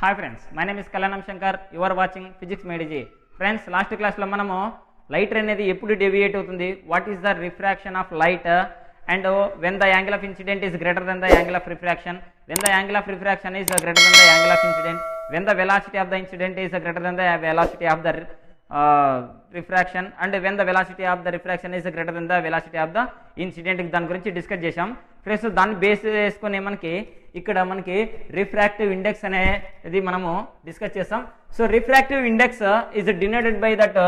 Hi friends, my name is Kalyanam Shankar. You are watching Physics Made Easy. Friends, last class లో మనము light అనేది ఎప్పుడు డేవియేట్ అవుతుంది, what is the refraction of light, and when the angle of incident is greater than the angle of refraction, when the angle of refraction is greater than the angle of incident, when the velocity of the incident is greater than the velocity of the refraction, and when the velocity of the refraction is greater than the velocity of the incident. దాని గురించి discuss చేసాం friends. దాన్ని base చేసుకుని ఇక్కడ మనకి refractive index అనేది మనము discuss చేస్తాం. So refractive index is denoted by that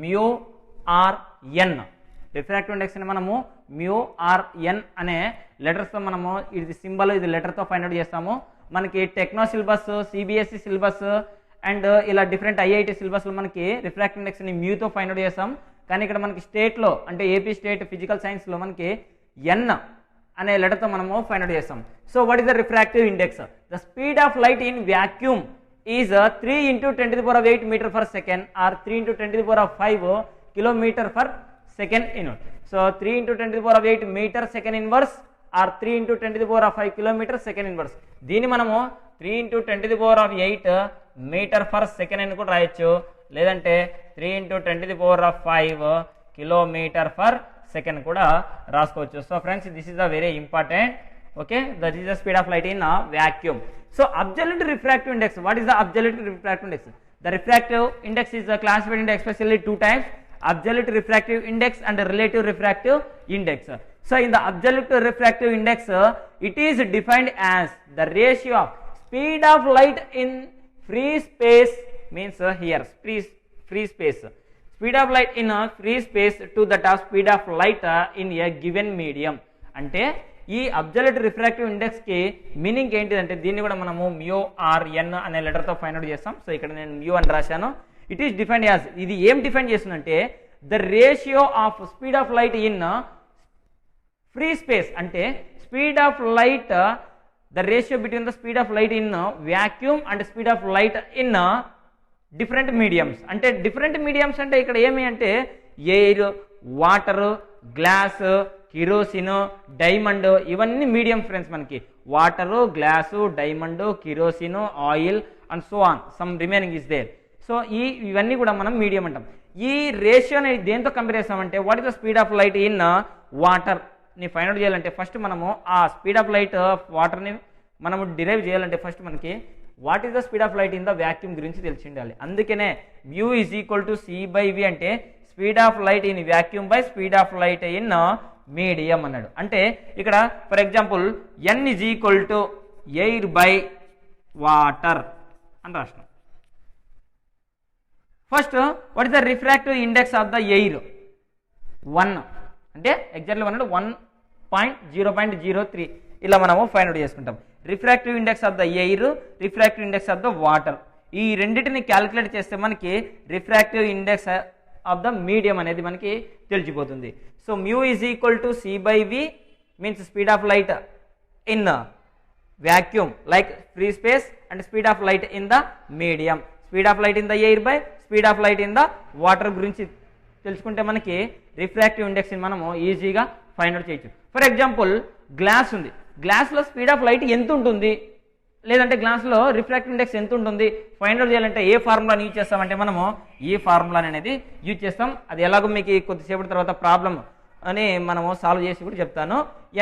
mu or n. Refractive index ని మనము మ్యూ ఆర్ ఎన్ అనే లెటర్స్తో మనము ఇది సింబల్, ఇది లెటర్తో ఫైండ్ అవుట్ చేస్తాము. మనకి techno syllabus, CBSE syllabus and ఇలా డిఫరెంట్ ఐఐటి సిలబస్లో మనకి రిఫ్రాక్టివ్ ఇండెక్స్ని మ్యూతో ఫైండ్ అవుట్ చేస్తాం. కానీ ఇక్కడ మనకి స్టేట్లో అంటే ఏపీ స్టేట్ ఫిజికల్ సైన్స్లో మనకి ఎన్ అనే లెటర్తో మనము ఫైండ్ అవుట్ చేస్తాం. So what is the refractive index? The speed of light in vacuum is 3 × 10⁸ metre per second or 3 × 10⁵ kilometre per second inverse. So 3 × 10⁸ metre second inverse or 3 × 10⁵ kilometre second inverse. దీన్ని మనము 3 × 10⁸ metre per second అని కూడా రాయొచ్చు, లేదంటే 3 × 10⁵ kilometre per second కూడా రాసుకోవచ్చు. So friends, this is the very important. Okay, that is the speed of light in vacuum. So absolute refractive index, what is the absolute refractive index? The refractive index is classified into especially two types: absolute refractive index and relative refractive index. So in the absolute refractive index, it is defined as the ratio of speed of light in free space, means here free space, speed of light in a free space to that of speed of light in a given medium. అంటే ఈ absolute refractive ఇండెక్స్కి meaning ఏంటిదంటే దీన్ని కూడా మనము mu or ఎన్ అనే లెటర్తో find out చేస్తాం. So ఇక్కడ నేను మ్యూ అని రాశాను. ఇట్ ఈస్ డిఫైన్డ్ యాజ్, ఇది ఏం డిఫైన్ చేస్తుందంటే the ratio of speed of light in free space, అంటే speed of light, the ratio between the speed of light in vacuum and speed of light in different mediums. అంటే different mediums అంటే ఇక్కడ ఏమి అంటే air, water, glass, kerosene, diamond, ఇవన్నీ medium friends. మనకి water, glass, diamond, kerosene, oil and so on, some remaining is there. So ఇవన్నీ కూడా మనం మీడియం అంటాం. ఈ రేషియోని దేంతో కంపేర్ చేస్తామంటే what is the speed of light in water ని ఫైండ్ అవుట్ చేయాలంటే ఫస్ట్ మనము ఆ స్పీడ్ ఆఫ్ లైట్ వాటర్ని మనము డిరైవ్ చేయాలంటే ఫస్ట్ మనకి what is the speed of light in the vacuum గురించి తెలిసి ఉండాలి. అందుకనే mu is equal to C/V అంటే speed of light in vacuum by speed of light in medium అన్నాడు. అంటే ఇక్కడ for example n is equal to air by water అని రాష్ట్రం. First what is the refractive index of the air? 1, అంటే exactly 1.0.03 ఇలా మనము find out చేసుకుంటాం. Refractive index of the air, refractive index of the water, ఈ రెండింటిని calculate చేస్తే మనకి refractive index of the medium అనేది మనకి తెలిసిపోతుంది. So mu is equal to C/V means speed of light in vacuum like free space and speed of light in the medium, speed of light in the air by speed of light in the water గురించి తెలుసుకుంటే మనకి refractive index ని మనము ఈజీగా find out చేయొచ్చు. For example glass ఉంది, గ్లాస్లో speed of light ఎంత ఉంటుంది, లేదంటే గ్లాస్లో రిఫ్రాక్టివ్ ఇండెక్స్ ఎంత ఉంటుంది ఫైండ్ అవుట్ చేయాలంటే ఏ ఫార్ములాని యూజ్ చేస్తామంటే మనము ఈ ఫార్ములా అనేది యూజ్ చేస్తాం. అది ఎలాగో మీకు కొద్దిసేపటి తర్వాత ప్రాబ్లం అని మనము సాల్వ్ చేసి కూడా చెప్తాను.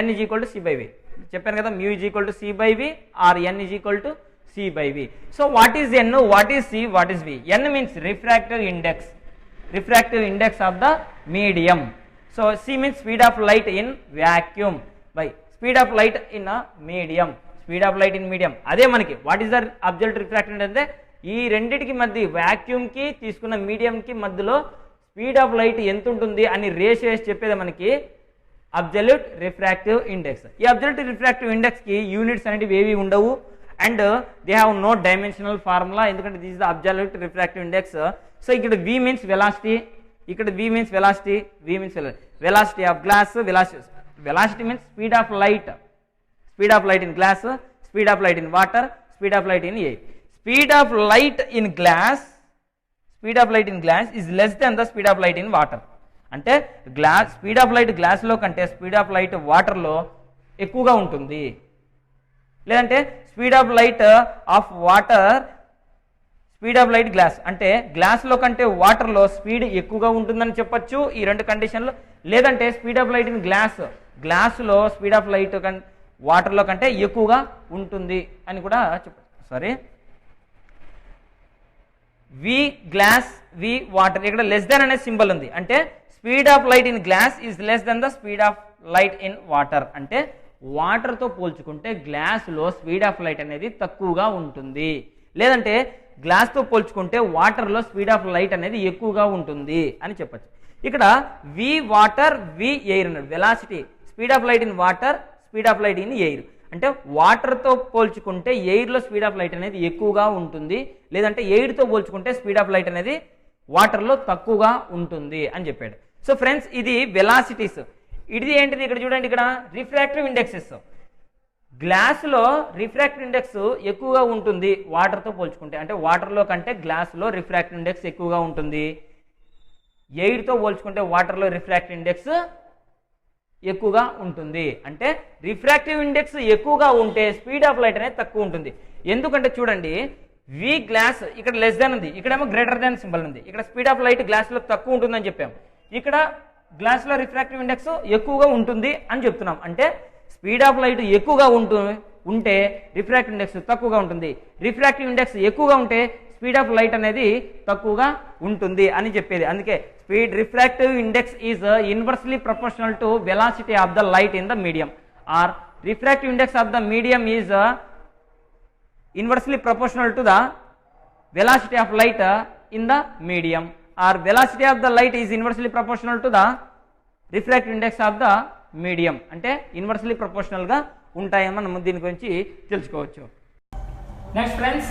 n is equal to C/V చెప్పాను కదా, mu is equal to C/V or n is equal to C/V. So what is n, what is C, what is V? n means refractive index, refractive index of the medium. So C means speed of light in vacuum by speed of light in medium, speed of light in medium. అదే మనకి what is the absolute refractive index అంటే ఈ రెండింటికి మధ్య వ్యాక్యూమ్కి తీసుకున్న మీడియంకి మధ్యలో speed of light ఎంత ఉంటుంది అని రేషియో వేసి చెప్పేది మనకి అబ్జల్యూట్ రిఫ్రాక్టివ్ ఇండెక్స్. ఈ అబ్జల్యూట్ రిఫ్రాక్టివ్ ఇండెక్స్కి యూనిట్స్ అనేవి ఏవి ఉండవు and they have no dimensional formula, ఎందుకంటే this is the absolute refractive index. So ఇక్కడ V మీన్స్ వెలాసిటీ, ఇక్కడ V means velocity, V means velocity of glass, velocity means speed of light, speed of light in glass, speed of light in water, speed of light in air. Speed of light in glass is less than the speed of light in water. అంటే speed of light గ్లాస్లో కంటే speed of light వాటర్లో ఎక్కువగా ఉంటుంది. లేదంటే speed of light of water speed of light glass అంటే గ్లాస్లో కంటే వాటర్లో స్పీడ్ ఎక్కువగా ఉంటుందని చెప్పొచ్చు ఈ రెండు కండిషన్లు. లేదంటే స్పీడ్ ఆఫ్ లైట్ ఇన్ గ్లాస్లో స్పీడ్ ఆఫ్ లైట్ వాటర్లో కంటే ఎక్కువగా ఉంటుంది అని కూడా చెప్పచ్చు. సారీ, వి గ్లాస్ వి వాటర్, ఇక్కడ లెస్ దెన్ అనే సింబల్ ఉంది. అంటే speed of light in glass is less than the speed of light in water. అంటే వాటర్తో పోల్చుకుంటే గ్లాస్లో స్పీడ్ ఆఫ్ లైట్ అనేది తక్కువగా ఉంటుంది. లేదంటే గ్లాస్తో పోల్చుకుంటే వాటర్లో స్పీడ్ ఆఫ్ లైట్ అనేది ఎక్కువగా ఉంటుంది అని చెప్పచ్చు. ఇక్కడ వి వాటర్ వి ఎయిర్ అన్నాడు. Velocity speed of light in water speed of light in air అంటే వాటర్తో పోల్చుకుంటే ఎయిర్లో స్పీడ్ ఆఫ్ లైట్ అనేది ఎక్కువగా ఉంటుంది. లేదంటే ఎయిర్తో పోల్చుకుంటే స్పీడ్ ఆఫ్ లైట్ అనేది వాటర్లో తక్కువగా ఉంటుంది అని చెప్పాడు. సో ఫ్రెండ్స్, ఇది వెలాసిటీస్. ఇది ఏంటిది ఇక్కడ చూడండి, ఇక్కడ రిఫ్రాక్టివ్ ఇండెక్సెస్. గ్లాస్లో రిఫ్రాక్టివ్ ఇండెక్స్ ఎక్కువగా ఉంటుంది వాటర్తో పోల్చుకుంటే. అంటే వాటర్లో కంటే గ్లాస్లో రిఫ్రాక్టివ్ ఇండెక్స్ ఎక్కువగా ఉంటుంది. ఎయిర్తో పోల్చుకుంటే వాటర్లో రిఫ్రాక్టివ్ ఇండెక్స్ ఎక్కువగా ఉంటుంది. అంటే రిఫ్రాక్టివ్ ఇండెక్స్ ఎక్కువగా ఉంటే స్పీడ్ ఆఫ్ లైట్ అనేది తక్కువ ఉంటుంది. ఎందుకంటే చూడండి, వి గ్లాస్ ఇక్కడ లెస్ దాన్ ఉంది, ఇక్కడేమో గ్రేటర్ దాన్ సింబల్ ఉంది. ఇక్కడ స్పీడ్ ఆఫ్ లైట్ గ్లాస్లో తక్కువ ఉంటుందని చెప్పాం. ఇక్కడ గ్లాస్లో రిఫ్రాక్టివ్ ఇండెక్స్ ఎక్కువగా ఉంటుంది అని చెప్తున్నాం. అంటే స్పీడ్ ఆఫ్ లైట్ ఎక్కువగా ఉంటే రిఫ్రాక్టివ్ ఇండెక్స్ తక్కువగా ఉంటుంది. రిఫ్రాక్టివ్ ఇండెక్స్ ఎక్కువగా ఉంటే స్పీడ్ ఆఫ్ లైట్ అనేది తక్కువగా ఉంటుంది అని చెప్పేది. అందుకే speed refractive index is inversely proportional to velocity of the light in the medium, or refractive index of the medium is inversely proportional to the velocity of light in the medium, or velocity of the light is inversely proportional to the refractive index of the medium. అంటే inversely proportional గా ఉంటాయని మనం దీని గురించి తెలుసుకోవచ్చు. Next friends,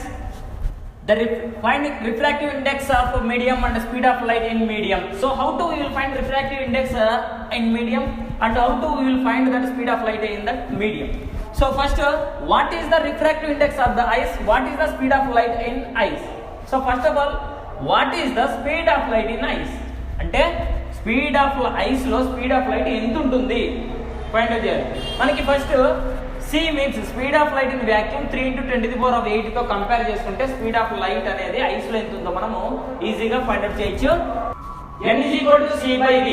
the find refractive index of medium and speed of light in medium. So how to we will find refractive index in medium, and how to we will find that speed of light in that medium. So first, what is the refractive index of the eyes? What is the speed of light in eyes? So first of all, what is the speed of light in eyes? అంటే speed of ice లో speed of light ఎంత ఉంటుంది find out చేయాలి. మనకి first C means speed of light in vacuum 3 × 10⁸ తో compare చేసుకుంటే speed of light అనేది ice లో ఎంత ఉందో మనము ఈజీగా ఫైండ్ అవుట్ చేయొచ్చు. n = c/v.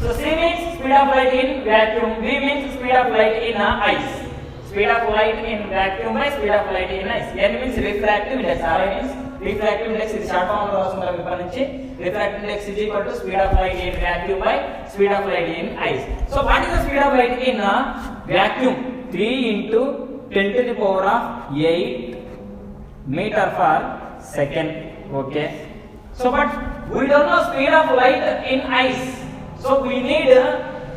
So C means speed of light in vacuum, v means speed of light in ice. Speed of light in vacuum by speed of light in ice. n means refractive index, r means refractive index. ఇది short form లో రాసుకుంటాం ఇప్పటి నుంచి. refractive index is equal to speed of light in vacuum by speed of light in ice. So what is the speed of light in vacuum? 3 × 10⁸ meter per second. Okay, so but we don't know speed of light in ice, so we need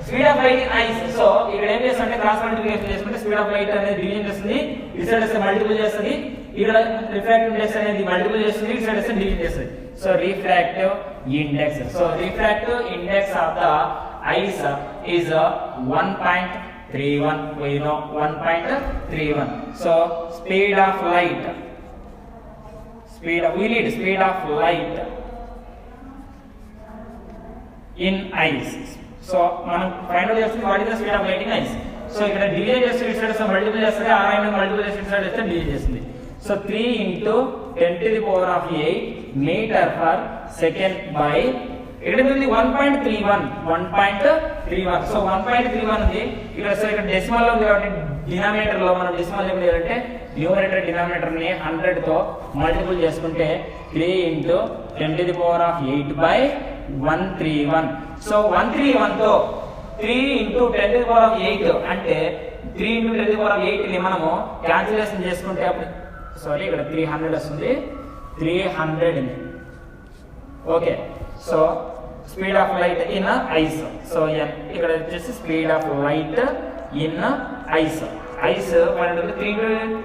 speed of light in ice. So ఇక్కడ ఏం చేస్తామంటే cross multiplication చేసుకుంటే speed of light అనేది division చేస్తుంది, ఇటు side వస్తే multiple చేస్తుంది. ఇక్కడ రిఫ్రాక్టివ్ ఇండెక్స్ అనేది మల్టిపుల్ చేస్తుంది, ఇటు సైడ్ వస్తే డివిజన్ చేస్తుంది. So refractive index, so refractive index of the ice is 1.31. we know 1.31. so speed of light, we need speed of light in ice. so మనం find out చేస్తే what is the speed of light in ice. So ఇక్కడ division చేస్తే ఇటు side multiple చేస్తే r అయిన multiple చేస్తే ఇటు side వస్తే డివిజన్ చేస్తుంది. So 3 × 10⁸ metre per second by ఇక్కడ ఉంది 1.31. సో 1.31 ఉంది ఇక్కడ. సో ఇక్కడ డెసిమల్ లో ఉంది కాబట్టి డినామినేటర్ లో మనం డెసిమల్ ఏం చేయాలంటే న్యూమరేటర్ డినామినేటర్ ని 100 తో మల్టిపుల్ చేసుకుంటే 3 × 10⁸/131. సో 131 తో 3 × 10⁸ అంటే 3 × 10⁸ ని మనము క్యాన్సిలేషన్ చేసుకుంటే అప్పుడు సారీ ఇక్కడ 300 వస్తుంది, 300. Okay, so speed of light in ice. So ఇక్కడ వచ్చేసి speed of light in ice. Ice 300 ×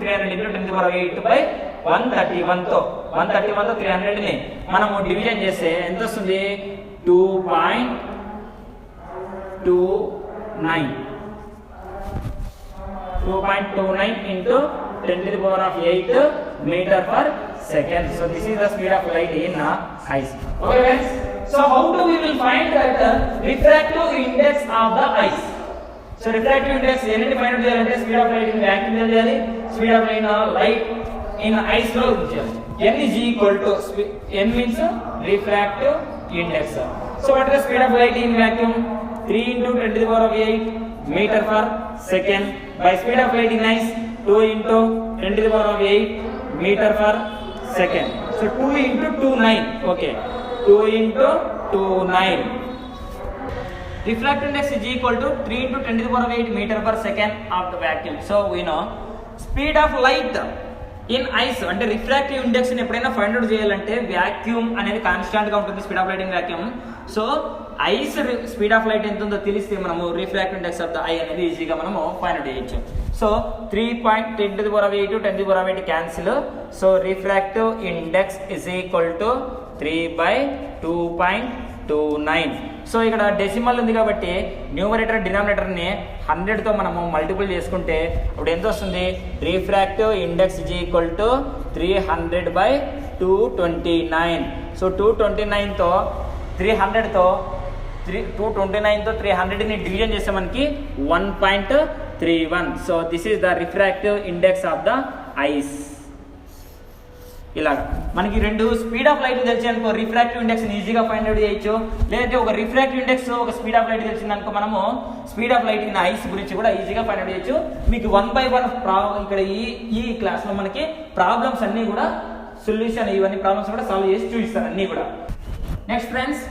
10⁸/131 తో 300 ని మనము డివిజన్ చేస్తే ఎంత వస్తుంది? 2.29 × 10⁸ meter per second. So this is the speed of light in ice. Okay friends, So how do we will find that refractive index of the ice? So refractive index ఏంటి find out చేయాలంటే speed of light in vacuum చేయాలి, speed of light in ice లో చేయాలి. n is equal to n means refractive index. So what is the speed of light in vacuum? 3 into 10 to the power of 8 meter per second by speed of light in ice 2 into 10 to the power of 8 meter per second. So 2 into 2 9. Okay, 2 into 2 9. Refractive index is equal to 3 into 10 to the power of 8 meter per second of the vacuum. So we know speed of light in ice అంటే refractive index ని ఎప్పుడైనా find out చేయాలంటే vacuum అనేది constant గా ఉంటుంది speed of light in vacuum. So ice speed of light ఎంత ఉందో తెలిస్తే మనము refractive index of the I అనేది ఈజీగా మనము ఫైండ్ అవుట్ చేయొచ్చు. So 3.10 to the power of 8 10 to the power of 8 cancel. So refractive index is equal to 3/2.29. So ఇక్కడ decimal ఉంది కాబట్టి న్యూమరేటర్ డినామినేటర్ ని 100 తో మనము మల్టిపుల్ చేసుకుంటే అప్పుడు ఎంత వస్తుంది? Refractive index is equal to 300/229. So 229 తో 300 తో 229 తో 300 ని డివిజన్ చేస్తే మనకి 1.31. So this is the refractive index of the ice. ఇలా మనకి రెండు స్పీడ్ ఆఫ్ లైట్ తెలిసి అనుకో రిఫ్రాక్టివ్ ఇండెక్స్ ఈజీగా ఫైండ్ అవుట్ చేయొచ్చు. లేదంటే ఒక రిఫ్రాక్టివ్ ఇండెక్స్ ఒక స్పీడ్ ఆఫ్ లైట్ తెలిసింది అనుకో మనము speed of light in ice గురించి కూడా ఈజీగా ఫైండ్ అవుట్ చేయొచ్చు. మీకు 1 by 1 ఇక్కడ ఈ క్లాస్ లో మనకి ప్రాబ్లమ్స్ అన్ని కూడా సొల్యూషన్ ఇవన్నీ ప్రాబ్లమ్స్ కూడా సాల్వ్ చేసి చూపిస్తాను అన్ని కూడా. Next friends,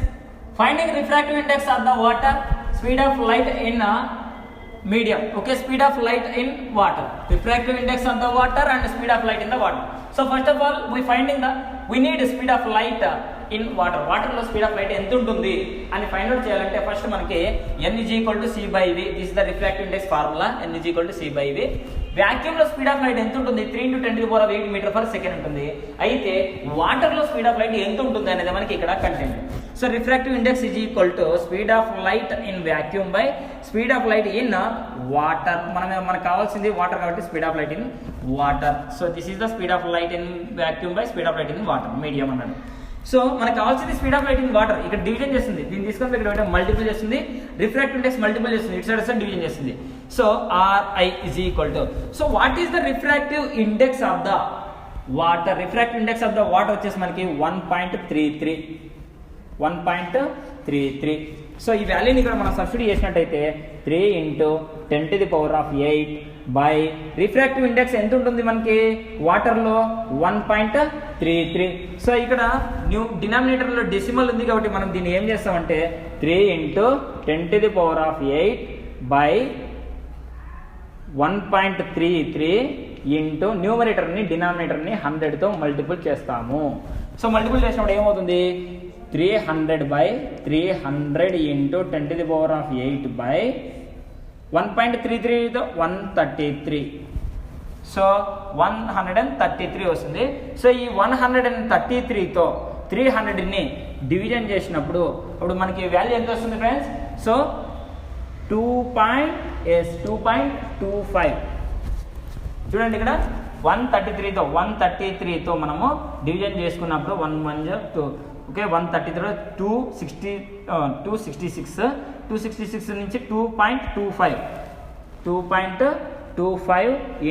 finding refractive index of the water, speed of light in medium. Okay, speed of light in water, refractive index of the water and speed of light in the water. So first of all we need speed of light in water. Water lo speed of light ఎంత ఉంటుంది అని find out చేయాలంటే first మనకి n is equal to c by v. This is the refractive index formula. n is equal to c by v. Vacuum లో speed of light ఎంత ఉంటుంది? 3 into 10 to the power of 8 meter per second ఉంటుంది. అయితే water లో speed of light ఎంత ఉంటుంది అనేది మనకి ఇక్కడ content. So refractive index is equal to speed of light in vacuum by speed of light in water. మనకు కావాల్సింది వాటర్ కాబట్టి speed of light in water. So this is the speed of light in vacuum by speed of light in water, medium అన్నాడు. So మనకు కావాల్సింది speed of light in water. ఇక్కడ division చేస్తుంది, దీన్ని తీసుకొని ఇక్కడ మల్టిపుల్ చేస్తుంది, రిఫ్రాక్టివ్ ఇండెక్స్ మల్టిపుల్ చేస్తుంది, ఇటు సైడ్ డివిజన్ చేస్తుంది. So Ri is equal to, so what is the refractive index of the water? Refractive index of the water వచ్చేసి మనకి 1.33. సో ఈ వాల్యూని ఇక్కడ మనం సబ్స్టిట్యూట్ చేసినట్టయితే 3 into 10 to the power of 8 by refractive ఇండెక్స్ ఎంత ఉంటుంది మనకి వాటర్లో? 1.33. సో ఇక్కడ డినామినేటర్లో డెసిమల్ ఉంది కాబట్టి మనం దీన్ని ఏం చేస్తామంటే 3 into 10 to the power of 8 by 1.33 into న్యూమరేటర్ని డినామినేటర్ని 100తో మల్టిపుల్ చేస్తాము. సో మల్టిపుల్ చేసినప్పుడు ఏమవుతుంది? 300/300 into 10 to the power of 8 by 1.33తో 133. సో 133 వస్తుంది. సో ఈ 133తో 300ని డివిజన్ చేసినప్పుడు అప్పుడు మనకి వాల్యూ ఎంత వస్తుంది ఫ్రెండ్స్? సో 2.25. చూడండి ఇక్కడ 133తో మనము డివిజన్ చేసుకున్నప్పుడు 1 1 2. ఓకే, 133 266 నుంచి 2.25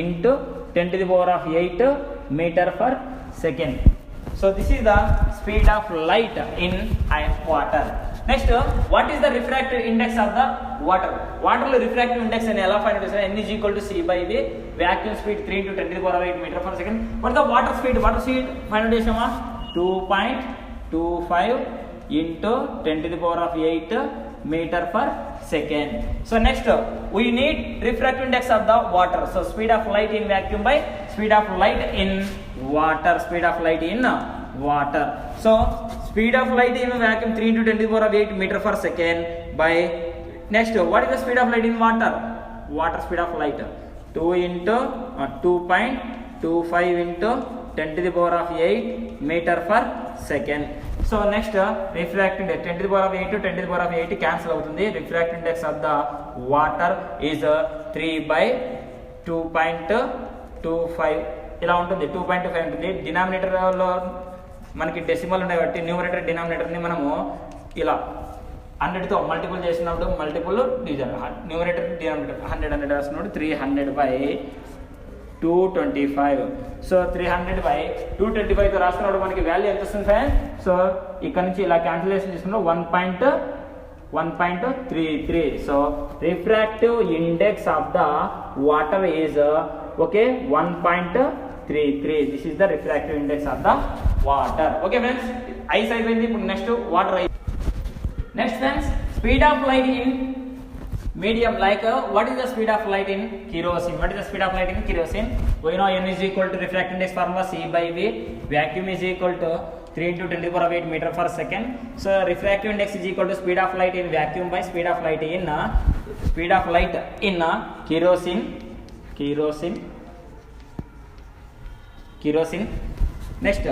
into 10 to the power of 8 meter per second. So this is the speed of light in water. Next, what is the refractive index of the water? Water lo refractive index ani ela find out chesam? n is equal to c by v. Vacuum speed 3 into 10 to the power of 8 meter per second. What is the water speed? Water speed find out chesama 2.25 into 10 to the power of 8 meter per second. So next, we need refractive index of the water. So speed of light in vacuum by speed of light in water. Speed of light in water. So speed of light in vacuum 3 into 10 to the power of 8 meter per second by next, what is the speed of light in water? Water speed of light 2 into 2.25 into 10 to the power of 8 meter per second. So next, refractive index 10 to the power of 8 to 10 to the power of 8 cancel అవుతుంది. Refractive index of the water is 3/2.25 ఇలా ఉంటుంది. 2.25 ఉంటుంది. డినామినేటర్లో మనకి decimal ఉన్నాయి కాబట్టి numerator డినామినేటర్ని మనము ఇలా 100తో multiple చేసినప్పుడు మల్టిపుల్ డివిజన్, న్యూమరేటర్ డినామినేటర్ 100 రాసినప్పుడు 300/225. సో 300/225తో రాసినప్పుడు మనకి వాల్యూ ఎంత వస్తుంది ఫ్రెండ్స్? సో ఇక్కడ నుంచి ఇలా క్యాన్సిలేషన్ చేసుకున్న 1.33. So refractive index of the water is okay 1.33. This is the refractive index of the water. Okay friends, ice అయిపోయింది. ఇప్పుడు next water. Next friends, speed of light in medium, like what is the speed of light in kerosene? What is the speed of light in kerosene? We know n is equal to refractive index formula C/V. Vacuum is equal to 3 × 10⁸ meter per second. So refractive index is equal to speed of light in vacuum by speed of light in kerosene. Next,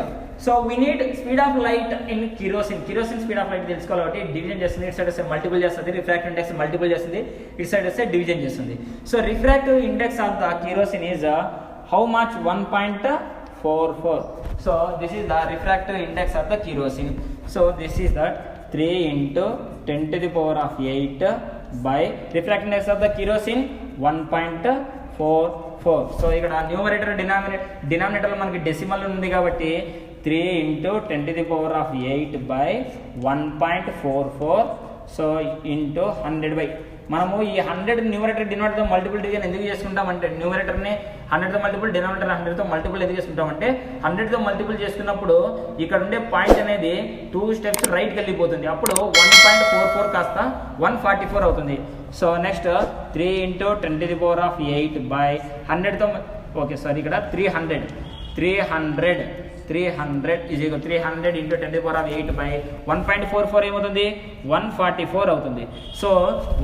so we need speed of light in kerosene speed of light తెలుసుకోవాలి కాబట్టి division చేస్తుంది. ఇటు side వస్తే multiple చేస్తుంది, refractive index multiple చేస్తుంది, ఇటు side వస్తే division చేస్తుంది. So refractive index of the kerosene is how much? 1.44. so this is the refractive index of the kerosene. so this is that 3 × 10⁸ by refractive index of the kerosene 1.44. So ఇక్కడ numerator denominator లో మనకి decimal ఉంది కాబట్టి 3 × 10⁸ by 1.44. So into 100/. మనము ఈ 100 numerator denominator తో multiple division ఎందుకు చేసుకుంటామంటే, numerator ని 100 తో మల్టిపుల్, డినామినేటర్ 100 తో మల్టిపుల్ ఎందుకు చేసుకుంటామంటే, 100 తో మల్టిపుల్ చేసుకున్నప్పుడు ఇక్కడ ఉండే పాయింట్ అనేది 2 steps రైట్కి వెళ్ళిపోతుంది. అప్పుడు 1.44 కాస్త 144 అవుతుంది. సో నెక్స్ట్ 3 × 10⁸ by 100 తో ఓకే సారీ ఇక్కడ 300 is equal 300 × 10⁸ by 1.44 ఏమవుతుంది? 144 అవుతుంది. సో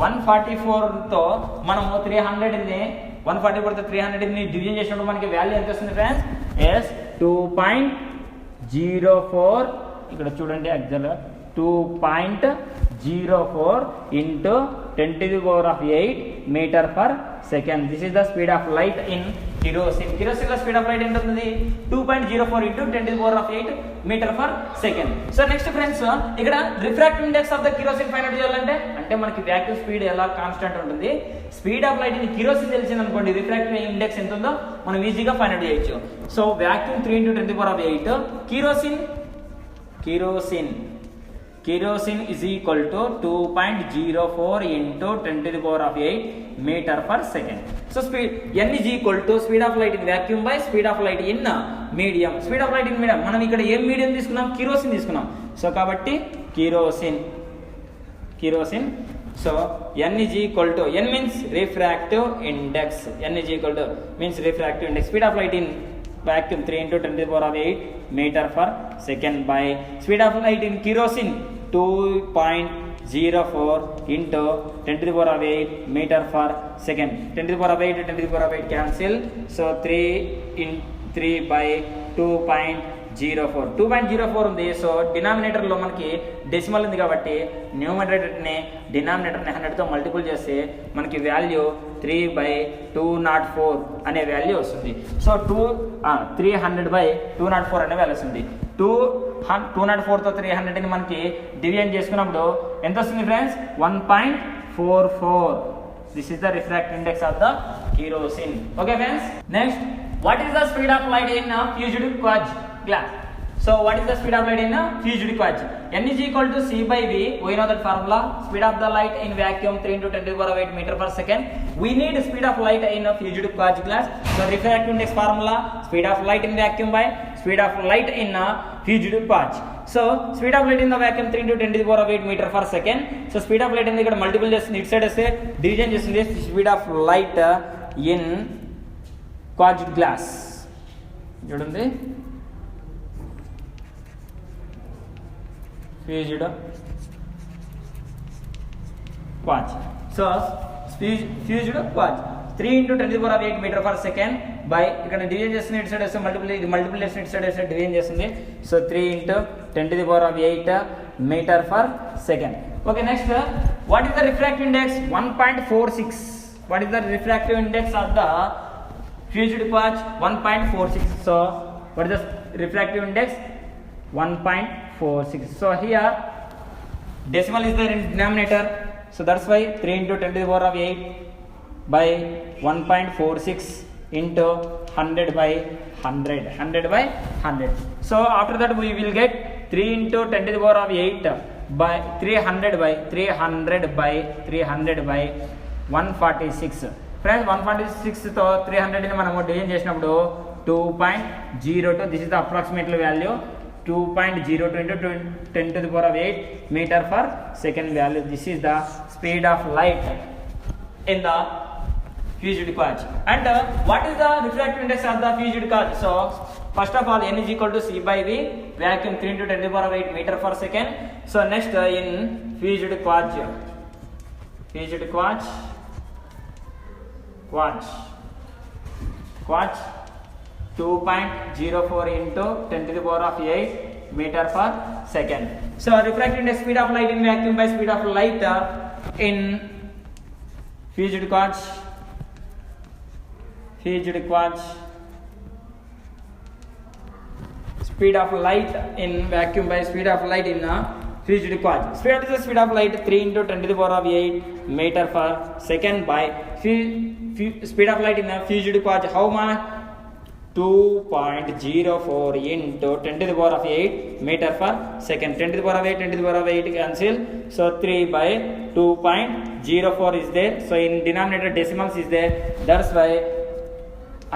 144తో మనము 300ని 144తో 300ని డివిజన్ చేసినప్పుడు మనకి వాల్యూ ఎంత వస్తుంది ఫ్రెండ్స్? ఎస్ 2.04. ఇక్కడ చూడండి ఎగ్జాక్ట్గా 2.04 × 10⁸ meter per second. This is the speed of light in kerosene. Kerosene లో స్పీడ్ ఆఫ్ లైట్ ఎంత ఉంటుంది? 2.04 × 10⁸ meter per second. So next friends, ఇక్కడ refractive index of the kerosene find out చేయాలంటే, అంటే మనకి వాక్యూమ్ స్పీడ్ ఎలా కాన్స్టెంట్ ఉంటుంది, speed of light in kerosene తెలిసింది అనుకోండి, రిఫ్రాక్టివ్ ఇండెక్స్ ఎంత ఉందో మనం ఈజీగా ఫైండ్ అవుట్ చేయొచ్చు. So vacuum 3 × 10⁸, kerosene is equal to 2.04 × 10⁸ meter per second. So speed n is equal to speed of light in vacuum by speed of light in medium. Speed of light in medium, మనం ఇక్కడ ఏం medium తీసుకున్నాం? kerosene తీసుకున్నాం. So కాబట్టి kerosene. So n is equal to, n means refractive index, n is equal to means refractive index. Speed of light in vacuum 3 × 10⁸ meter per second by speed of light in kerosene 2.04 × 10⁸ meter per second. 10⁸ cancel. So 3/2.04 ఉంది. So denominator లో మనకి decimal ఉంది కాబట్టి numerator ని denominator ని 100 తో multiple చేస్తే మనకి వాల్యూ 3/204 అనే వాల్యూ వస్తుంది. సో 300/204 అనే వాల్యూ వస్తుంది. 204తో 300ని మనకి డివిజన్ చేసుకున్నప్పుడు ఎంత వస్తుంది friends? 1.44. This is the refractive index of the kerosene. Okay friends, next what is the speed of light in fused quartz glass? So what is the speed of light in fused quartz? n is equal to C/V. We know that formula. Speed of the light in vacuum 3 × 10⁸ meter per second. We need speed of light in fused quartz glass. So refractive index formula, speed of light in vacuum by speed of light in fused quartz. So speed of light in the vacuum 3 × 10⁸ meter per second. So speed of light in ఇక్కడ multiple చేస్తుంది, ఇటు side వస్తే division చేస్తుంది. Speed of light in quartz glass చూడండి, fused quartz. So fused quartz 3 × 10⁸ meter per second by ఇక్కడ division చేస్తుంది, ఇటు side వస్తే మల్టిపుల్ చేస్తుంది, ఇటు సైడ్ వస్తే డివిజన్ చేస్తుంది. So 3 × 10⁸ meter per second. Okay, next what is the refractive index? 1.46. What is the refractive index of the fused quartz? 1.46. So what is the refractive index? 1.46. So here decimal is there in denominator, so that's why 3 into 10 to the power of 8 by 1.46 into 100 by 100 by 100. So after that we will get 3 into 10 to the power of 8 by 300 by 146. Friends, 146 తో 300 ని మనము division చేసినప్పుడు 2.02, this is the approximate value, 2.02 into 10 to the power of 8 meter per second value. This is the speed of light in the fused quartz. And what is the refractive index of the fused quartz? So first of all, n is equal to c by v, vacuum 3 into 10 to the power of 8 meter per second. So next in fused quartz 2.04 into 10 to the power of 8 meter per second. So refractive index, speed of light in vacuum by speed of light in fused quartz, speed of light in vacuum by speed of light in fused quartz. Speed is the speed of light 3 into 10 to the power of 8 meter per second by speed of light in fused quartz. How much? 2.04 into 10 to the power of 8 meter per second. 10 to the power of 8, 10 to the power of 8 cancel. So 3 by 2.04 is there. So in denominator decimals is there. That's why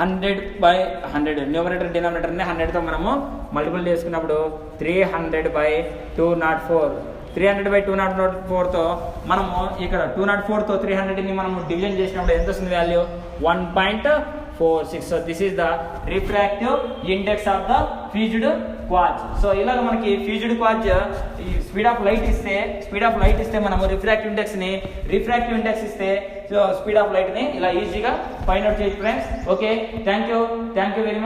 100 by 100, numerator denominator ని 100 తో మనము multiple చేసుకున్నప్పుడు 300 by 204, 300 by 204 తో మనము ఇక్కడ 204 తో 300 ని మనము డివిజన్ చేసినప్పుడు ఎంత వస్తుంది value? 1.46. So this is the refractive index of the fused quartz. So ఇలాగ మనకి fused quartz speed of light ఇస్తే మనము రిఫ్రాక్టివ్ ఇండెక్స్ ఇస్తే సో స్పీడ్ ఆఫ్ లైట్ ని ఇలా ఈజీగా ఫైండ్ అవుట్ చేయొచ్చు friends. Okay, thank you very much.